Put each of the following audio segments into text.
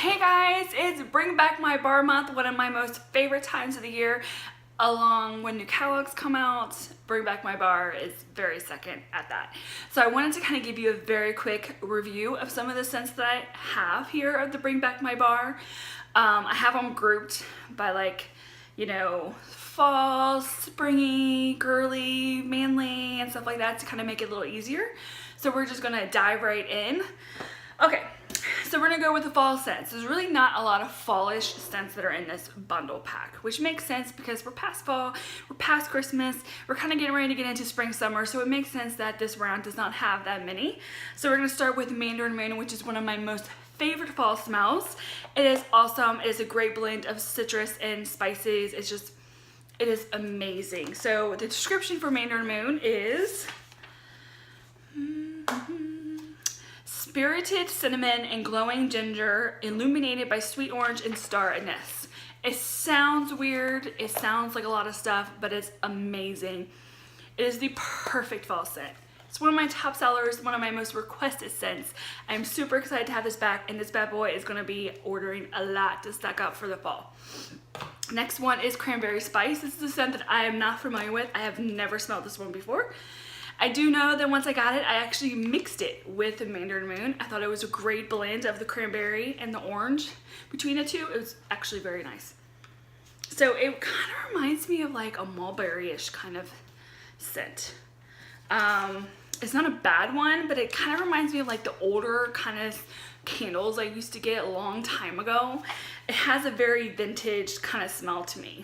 Hey guys, it's Bring Back My Bar Month, one of my most favorite times of the year. Along when new catalogs come out, Bring Back My Bar is very second at that. So I wanted to kind of give you a very quick review of some of the scents that I have here of the Bring Back My Bar. I have them grouped by fall, springy, girly, manly, and stuff like that to kind of make it a little easier. So we're just gonna dive right in. Okay. So we're gonna go with the fall scents. There's really not a lot of fallish scents that are in this bundle pack, which makes sense because we're past fall, we're past Christmas, we're kind of getting ready to get into spring, summer, so it makes sense that this round does not have that many. So we're gonna start with Mandarin Moon, which is one of my most favorite fall smells. It is awesome. It is a great blend of citrus and spices. It is amazing. So the description for Mandarin Moon is spirited cinnamon and glowing ginger, illuminated by sweet orange and star anise. It sounds weird, it sounds like a lot of stuff, but it's amazing. It is the perfect fall scent. It's one of my top sellers, one of my most requested scents. I'm super excited to have this back, and this bad boy is gonna be ordering a lot to stock up for the fall. Next one is Cranberry Spice. This is a scent that I am not familiar with. I have never smelled this one before. I do know that once I got it, I actually mixed it with the Mandarin Moon. I thought it was a great blend of the cranberry and the orange between the two. It was actually very nice. So it kind of reminds me of like a mulberry-ish kind of scent. It's not a bad one, but it kind of reminds me of like the older kind of candles I used to get a long time ago. It has a very vintage kind of smell to me.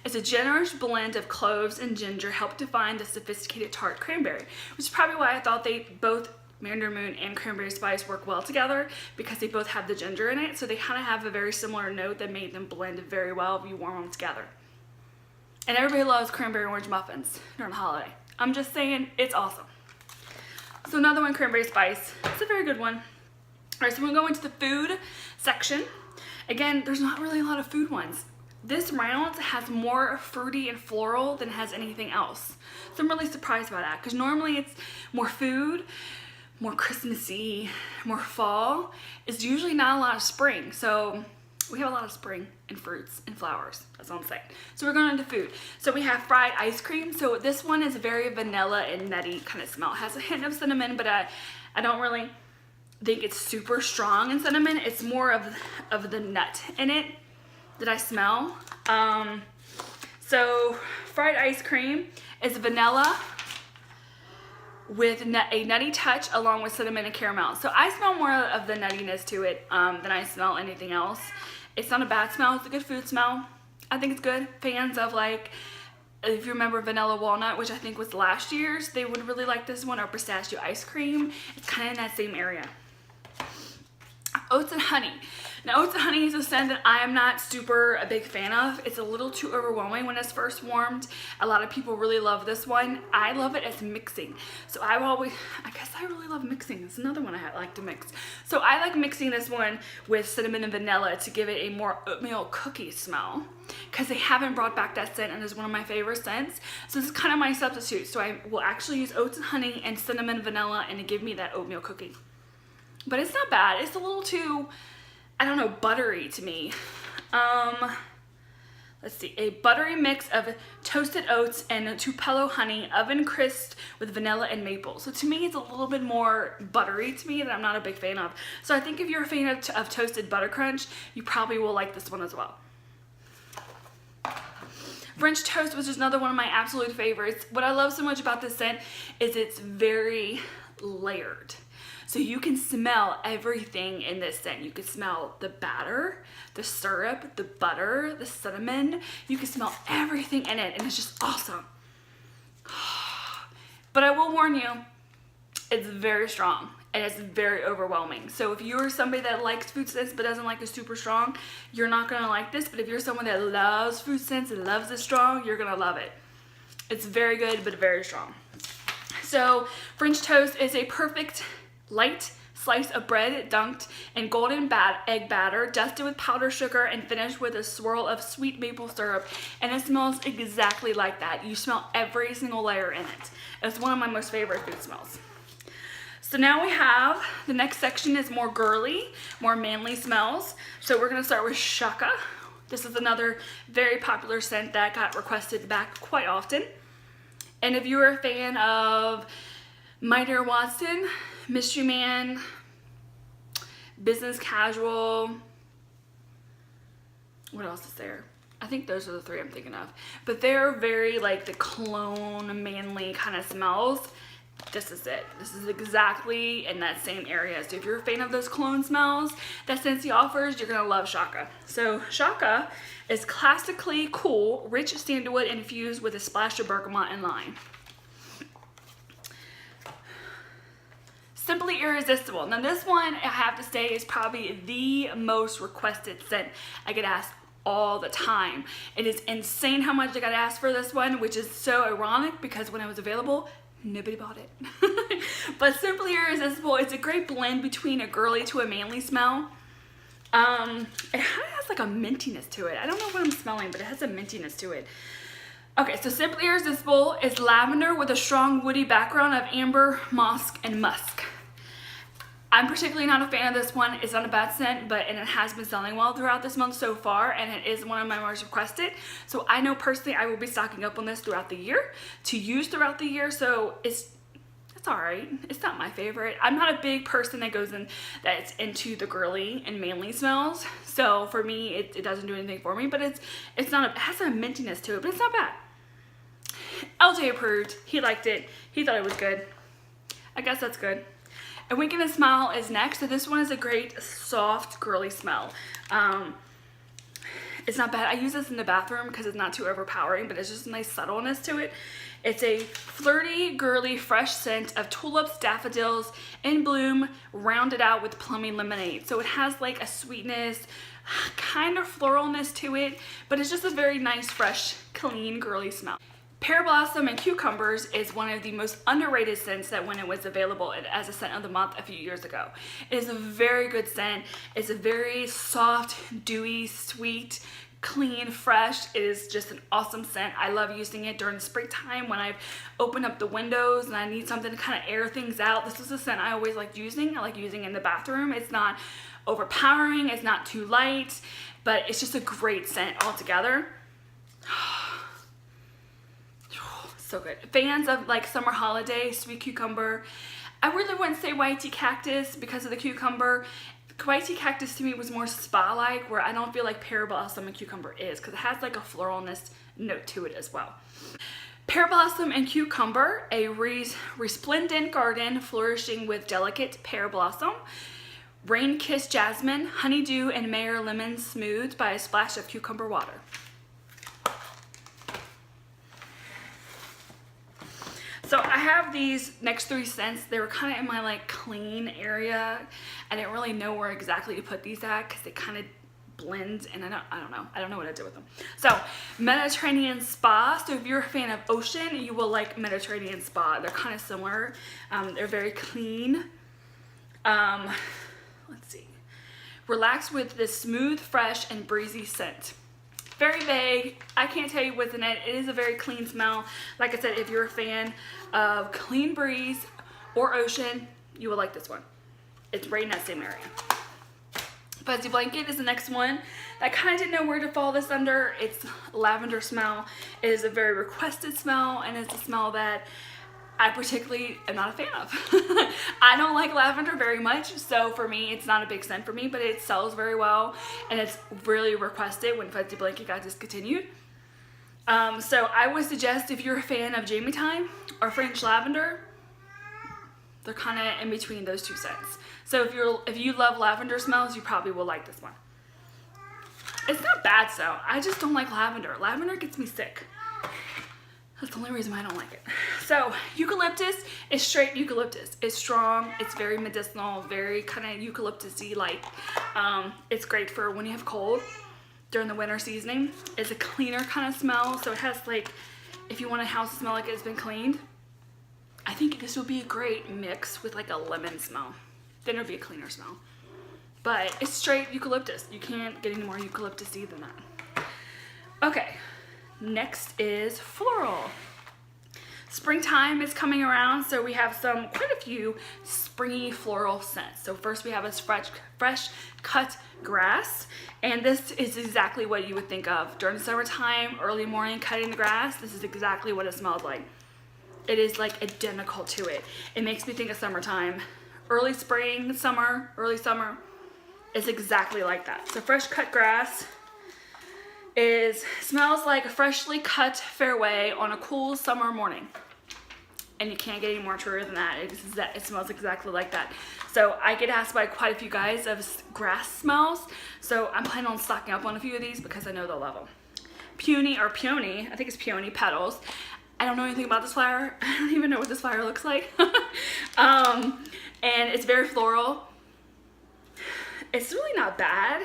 It's a generous blend of cloves and ginger help define the sophisticated tart cranberry, which is probably why I thought both Mandarin Moon and Cranberry Spice work well together, because they both have the ginger in it, so they kind of have a very similar note that made them blend very well if you warm them together. And everybody loves cranberry orange muffins during the holiday. I'm just saying, it's awesome. So another one, Cranberry Spice. It's a very good one. All right, so we're going to go into the food section. Again, there's not really a lot of food ones. This round has more fruity and floral than it has anything else. So I'm really surprised by that, because normally it's more food, more Christmassy, more fall. It's usually not a lot of spring. So we have a lot of spring and fruits and flowers. That's all I'm saying. So we're going into food. So we have fried ice cream. So this one is very vanilla and nutty kind of smell. It has a hint of cinnamon, but I don't really think it's super strong in cinnamon. It's more of the nut in it that I smell. So fried ice cream is vanilla with a nutty touch along with cinnamon and caramel. So I smell more of the nuttiness to it than I smell anything else. It's not a bad smell, it's a good food smell. I think it's good. Fans of if you remember Vanilla Walnut, which I think was last year's, they would really like this one, or pistachio ice cream. It's kind of in that same area. Oats and honey. Now, oats and honey is a scent that I am not super a big fan of. It's a little too overwhelming when it's first warmed. A lot of people really love this one. I love it as mixing. So I guess I really love mixing. It's another one I like to mix. So I like mixing this one with cinnamon and vanilla to give it a more oatmeal cookie smell, because they haven't brought back that scent, and it's one of my favorite scents. So this is kind of my substitute. So I will actually use oats and honey and cinnamon and vanilla, and to give me that oatmeal cookie. But it's not bad. It's a little too, I don't know, buttery to me. Let's see, a buttery mix of toasted oats and Tupelo honey, oven crisped with vanilla and maple. So to me, it's a little bit more buttery to me that I'm not a big fan of. So I think if you're a fan of toasted butter crunch, you probably will like this one as well. French toast, which is another one of my absolute favorites. What I love so much about this scent is it's very layered. So you can smell everything in this scent. You can smell the batter, the syrup, the butter, the cinnamon. You can smell everything in it, and it's just awesome. But I will warn you, it's very strong, and it's very overwhelming. So if you're somebody that likes food scents but doesn't like it super strong, you're not gonna like this. But if you're someone that loves food scents and loves it strong, you're gonna love it. It's very good, but very strong. So French toast is a perfect light slice of bread dunked in golden egg batter, dusted with powdered sugar, and finished with a swirl of sweet maple syrup. And it smells exactly like that. You smell every single layer in it. It's one of my most favorite food smells. So now we have, the next section is more girly, more manly smells. So we're gonna start with Shaka. This is another very popular scent that got requested back quite often. And if you're a fan of My Dear Watson, Mystery Man, Business Casual, what else is there? I think those are the three I'm thinking of. But they're very like the cologne, manly kind of smells. This is it. This is exactly in that same area. So if you're a fan of those cologne smells that Scentsy offers, you're gonna love Shaka. So Shaka is classically cool, rich sandalwood infused with a splash of bergamot and lime. Simply irresistible. Now this one, I have to say, is probably the most requested scent. I get asked all the time. It is insane how much I got asked for this one, which is so ironic because when it was available, nobody bought it. But Simply Irresistible, it's a great blend between a girly to a manly smell. It kind of has like a mintiness to it. I don't know what I'm smelling, but it has a mintiness to it. Okay, so Simply Irresistible is lavender with a strong woody background of amber, moss, and musk. I'm particularly not a fan of this one. It's not a bad scent, and it has been selling well throughout this month so far, and it is one of my most requested. So I know personally I will be stocking up on this throughout the year to use throughout the year. So it's all right. It's not my favorite. I'm not a big person that's into the girly and manly smells. So for me, it doesn't do anything for me. But it has a mintiness to it, but it's not bad. LJ approved. He liked it. He thought it was good. I guess that's good. And Winking a Smile is next. So this one is a great soft girly smell. It's not bad. I use this in the bathroom because it's not too overpowering, but it's just a nice subtleness to it. It's a flirty, girly, fresh scent of tulips, daffodils in bloom, rounded out with plummy lemonade. So it has like a sweetness, kind of floralness to it, but it's just a very nice, fresh, clean, girly smell. Pear Blossom and Cucumbers is one of the most underrated scents that when it was available as a scent of the month a few years ago. It is a very good scent. It's a very soft, dewy, sweet, clean, fresh. It is just an awesome scent. I love using it during the springtime when I've opened up the windows and I need something to kind of air things out. This is a scent I always like using. I like using in the bathroom. It's not overpowering. It's not too light, but it's just a great scent altogether. So good. Fans of like summer holiday, sweet cucumber. I really wouldn't say white tea cactus because of the cucumber. White tea cactus to me was more spa-like, where I don't feel like Pear Blossom and Cucumber is, because it has like a floralness note to it as well. Pear Blossom and Cucumber, a resplendent garden flourishing with delicate pear blossom. Rain-kissed jasmine, honeydew, and Mayer lemon smoothed by a splash of cucumber water. So I have these next three scents. They were kind of in my like clean area. I didn't really know where exactly to put these at because they kind of blend, and I don't know what I did with them. So Mediterranean Spa. So if you're a fan of ocean, you will like Mediterranean Spa. They're kind of similar. They're very clean. Let's see. Relax with this smooth, fresh, and breezy scent. Very vague. I can't tell you what's in it. It is a very clean smell. Like I said, if you're a fan of clean breeze or ocean, you will like this one. It's right in that same area. Fuzzy Blanket is the next one. I kind of didn't know where to fall this under. It's lavender smell. It is a very requested smell, and it's a smell that I particularly am not a fan of. I don't like lavender very much, so for me, it's not a big scent for me, but it sells very well, and it's really requested when Fuzzy Blanket got discontinued. So I would suggest if you're a fan of Jamie Time or French Lavender, they're kind of in between those two scents. So if you love lavender smells, you probably will like this one. It's not bad, so I just don't like lavender. Lavender gets me sick. That's the only reason why I don't like it. So eucalyptus is straight eucalyptus. It's strong, it's very medicinal, very kind of eucalyptus-y like. It's great for when you have cold during the winter seasoning. It's a cleaner kind of smell, so it has like, if you want a house to smell like it's been cleaned, I think this would be a great mix with like a lemon smell. Then it would be a cleaner smell. But it's straight eucalyptus. You can't get any more eucalyptus-y than that. Okay. Next is floral. Springtime is coming around, so we have quite a few springy floral scents. So first we have this fresh cut grass, and this is exactly what you would think of during the summertime, early morning cutting the grass. This is exactly what it smells like. It is like identical to it. It makes me think of summertime. Early spring, summer, early summer. It's exactly like that. So fresh cut grass smells like a freshly cut fairway on a cool summer morning. And you can't get any more truer than that. It smells exactly like that. So I get asked by quite a few guys of grass smells. So I'm planning on stocking up on a few of these because I know they'll love them. Peony, I think it's peony petals. I don't know anything about this flower. I don't even know what this flower looks like. And it's very floral. It's really not bad.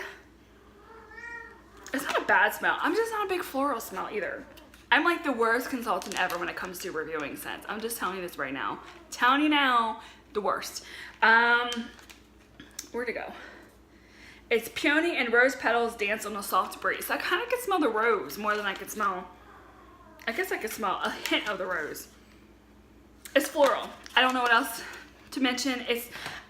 It's not a bad smell. I'm just not a big floral smell either. I'm like the worst consultant ever when it comes to reviewing scents. I'm just telling you this right now. Telling you now, the worst. Where'd it go? It's peony and rose petals dance on a soft breeze. So I kind of can smell the rose more than I could smell. I guess I could smell a hint of the rose. It's floral. I don't know what else to mention.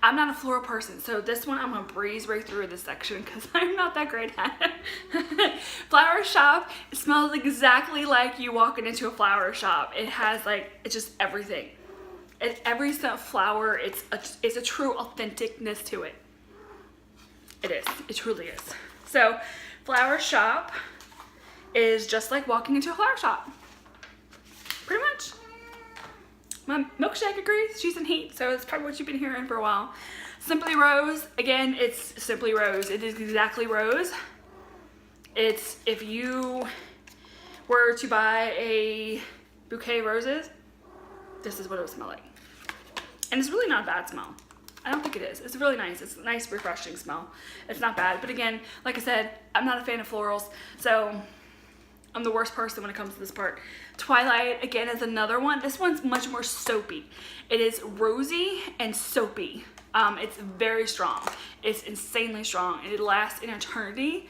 I'm not a floral person, so this one I'm gonna breeze right through this section because I'm not that great at it. Flower shop, it smells exactly like you walking into a flower shop. It has it's just everything. Every flower, it's a true authenticness to it. It is. It truly is. So, flower shop is just like walking into a flower shop. Pretty much. My milkshake agrees. She's in heat, so it's probably what you've been hearing for a while. Simply Rose. Again, it's Simply Rose. It is exactly rose. It's if you were to buy a bouquet of roses, this is what it would smell like. And it's really not a bad smell. I don't think it is. It's really nice. It's a nice, refreshing smell. It's not bad. But again, like I said, I'm not a fan of florals, so I'm the worst person when it comes to this part. Twilight, again, is another one. This one's much more soapy. It is rosy and soapy. It's very strong. It's insanely strong, and it lasts an eternity.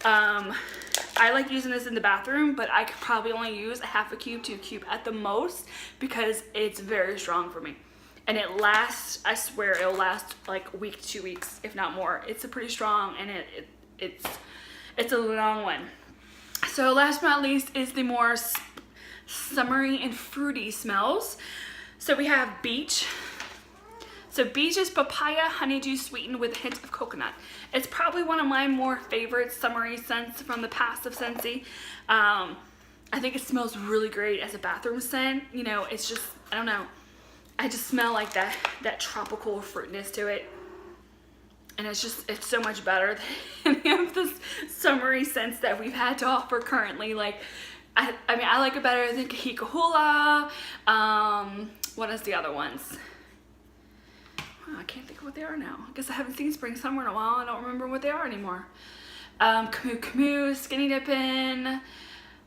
I like using this in the bathroom, but I could probably only use a half a cube to a cube at the most because it's very strong for me. And it lasts, I swear, it'll last like a week to 2 weeks, if not more. It's a pretty strong, and it's a long one. So last but not least is the more summery and fruity smells. So we have beach. So beach is papaya honeydew sweetened with a hint of coconut. It's probably one of my more favorite summery scents from the past of Scentsy. I think it smells really great as a bathroom scent. You know, it's just, I don't know. I just smell like that tropical fruitiness to it. And it's so much better than any of the summery scents that we've had to offer currently. Like, I mean, I like it better than Kahika Hula. What is the other ones? Oh, I can't think of what they are now. I guess I haven't seen Spring Summer in a while. I don't remember what they are anymore. Camus Camus, Skinny Dippin',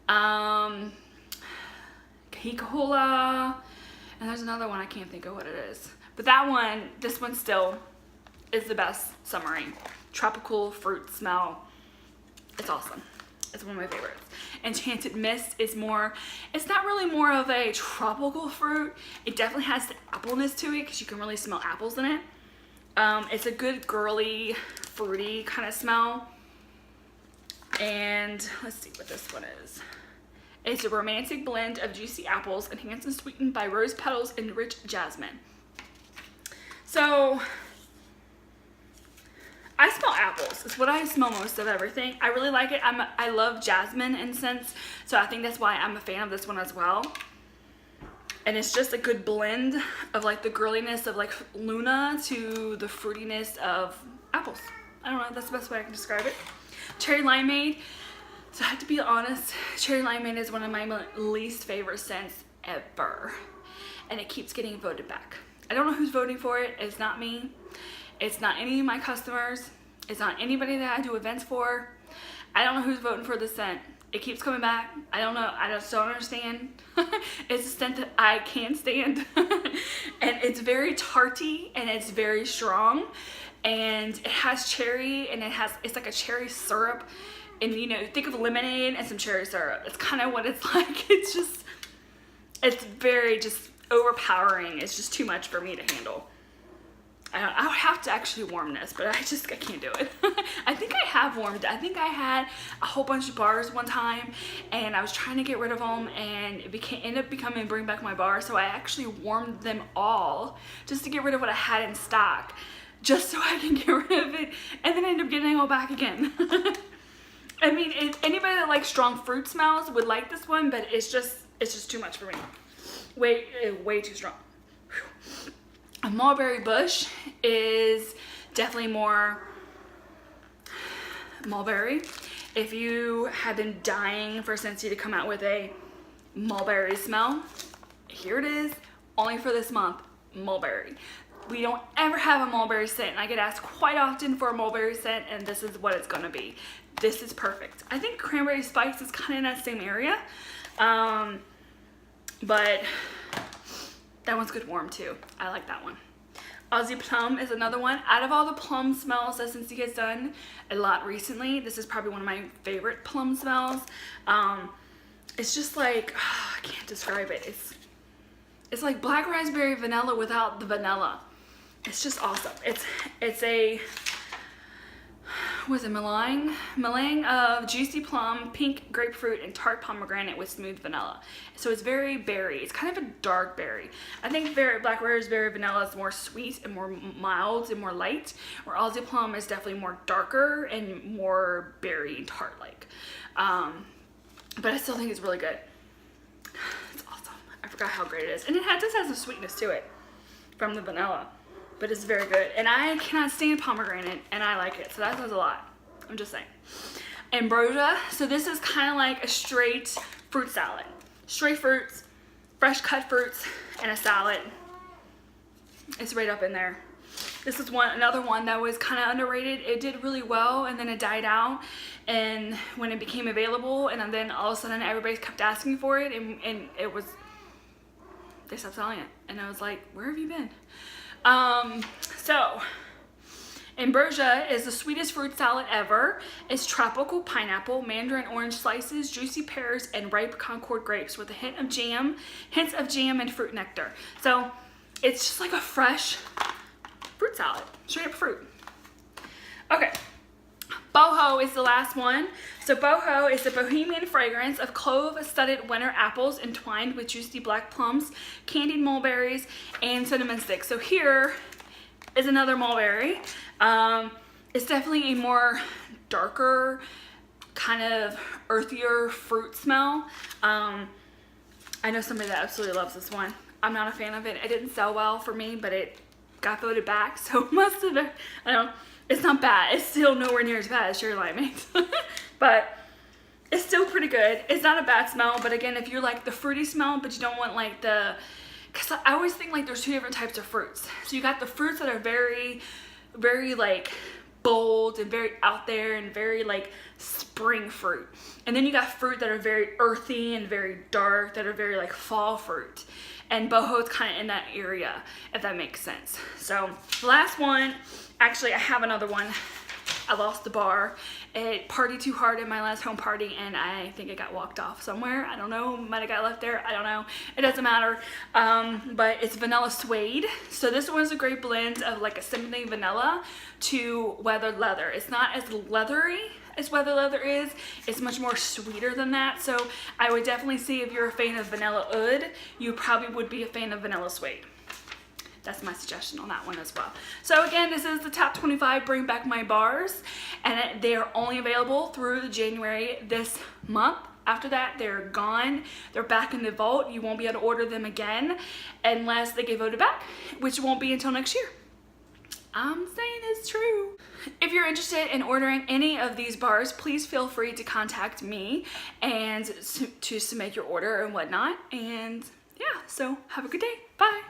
Kahika Hula, and there's another one I can't think of what it is. But this one still is the best summery. Tropical fruit smell. It's awesome. It's one of my favorites. Enchanted Mist is it's not really more of a tropical fruit. It definitely has the appleness to it because you can really smell apples in it. It's a good girly, fruity kind of smell. And let's see what this one is. It's a romantic blend of juicy apples enhanced and sweetened by rose petals and rich jasmine. So I smell apples. It's what I smell most of everything. I really like it. I love jasmine and scents, so I think that's why I'm a fan of this one as well. And it's just a good blend of like the girliness of like Luna to the fruitiness of apples. I don't know, that's the best way I can describe it. Cherry Limeade. So I have to be honest, Cherry Limeade is one of my least favorite scents ever. And it keeps getting voted back. I don't know who's voting for it. It's not me. It's not any of my customers. It's not anybody that I do events for. I don't know who's voting for this scent. It keeps coming back. I don't know. I just don't understand. It's a scent that I can't stand. And it's very tarty and it's very strong. And it has cherry and it's like a cherry syrup. And you know, think of lemonade and some cherry syrup. It's kind of what it's like. It's very just overpowering. It's just too much for me to handle. I would have to actually warm this, but I can't do it. I think I have warmed it. I think I had a whole bunch of bars one time, and I was trying to get rid of them, and it ended up becoming Bring Back My Bar, so I actually warmed them all just to get rid of what I had in stock, just so I can get rid of it, and then I end up getting it all back again. I mean, anybody that likes strong fruit smells would like this one, but it's just too much for me. Way too strong. Whew. A mulberry bush is definitely more mulberry. If you have been dying for Scentsy to come out with a mulberry smell, here it is, only for this month, mulberry. We don't ever have a mulberry scent, and I get asked quite often for a mulberry scent, and this is what it's gonna be. This is perfect. I think cranberry spice is kind of in that same area, but that one's good warm too. I like that one. Aussie plum is another one. Out of all the plum smells that Scentsy has done a lot recently, this is probably one of my favorite plum smells. It's just like, I can't describe it. It's like black raspberry vanilla without the vanilla. It's just awesome. It's a, was it meringue of juicy plum, pink grapefruit, and tart pomegranate with smooth vanilla. So it's very berry. It's kind of a dark berry. I think black raspberry vanilla is more sweet and more mild and more light, where Aussie plum is definitely more darker and more berry and tart-like. But I still think it's really good. It's awesome. I forgot how great it is. And it just has a sweetness to it from the vanilla. But it's very good. And I cannot stand pomegranate, and I like it. So that says a lot. I'm just saying. Ambrosia. So this is kind of like a straight fruit salad. Straight fruits, fresh cut fruits, and a salad. It's right up in there. This is another one that was kind of underrated. It did really well, and then it died out. And when it became available, and then all of a sudden everybody kept asking for it, and it was, they stopped selling it. And I was like, where have you been? So ambrosia is the sweetest fruit salad ever. It's tropical pineapple, mandarin orange slices, juicy pears, and ripe Concord grapes with a hints of jam and fruit nectar. So it's just like a fresh fruit salad, straight up fruit. Okay. Boho is the last one. So boho is the bohemian fragrance of clove-studded winter apples entwined with juicy black plums, candied mulberries, and cinnamon sticks. So here is another mulberry. It's definitely a more darker, kind of earthier fruit smell. I know somebody that absolutely loves this one. I'm not a fan of it. It didn't sell well for me, but it got voted back, so most of it, I don't know. It's not bad. It's still nowhere near as bad as Cherry Limeade. But it's still pretty good. It's not a bad smell, but again, if you're like the fruity smell, but you don't want like because I always think like there's two different types of fruits. So you got the fruits that are very, very like bold and very out there and very like spring fruit. And then you got fruit that are very earthy and very dark, that are very like fall fruit. And boho is kind of in that area, if that makes sense. So the last one, actually I have another one. I lost the bar. It partied too hard at my last home party, and I think it got walked off somewhere. I don't know, might have got left there, I don't know. It doesn't matter, but it's vanilla suede. So this one's a great blend of like a symphony vanilla to weathered leather. It's not as leathery as weathered leather is. It's much more sweeter than that. So I would definitely say if you're a fan of vanilla oud, you probably would be a fan of vanilla suede. That's my suggestion on that one as well. So again, this is the top 25 Bring Back My Bars, and they are only available through January this month. After that, they're gone. They're back in the vault. You won't be able to order them again unless they get voted back, which won't be until next year. I'm saying it's true. If you're interested in ordering any of these bars, please feel free to contact me and to submit your order and whatnot. And yeah, so have a good day. Bye.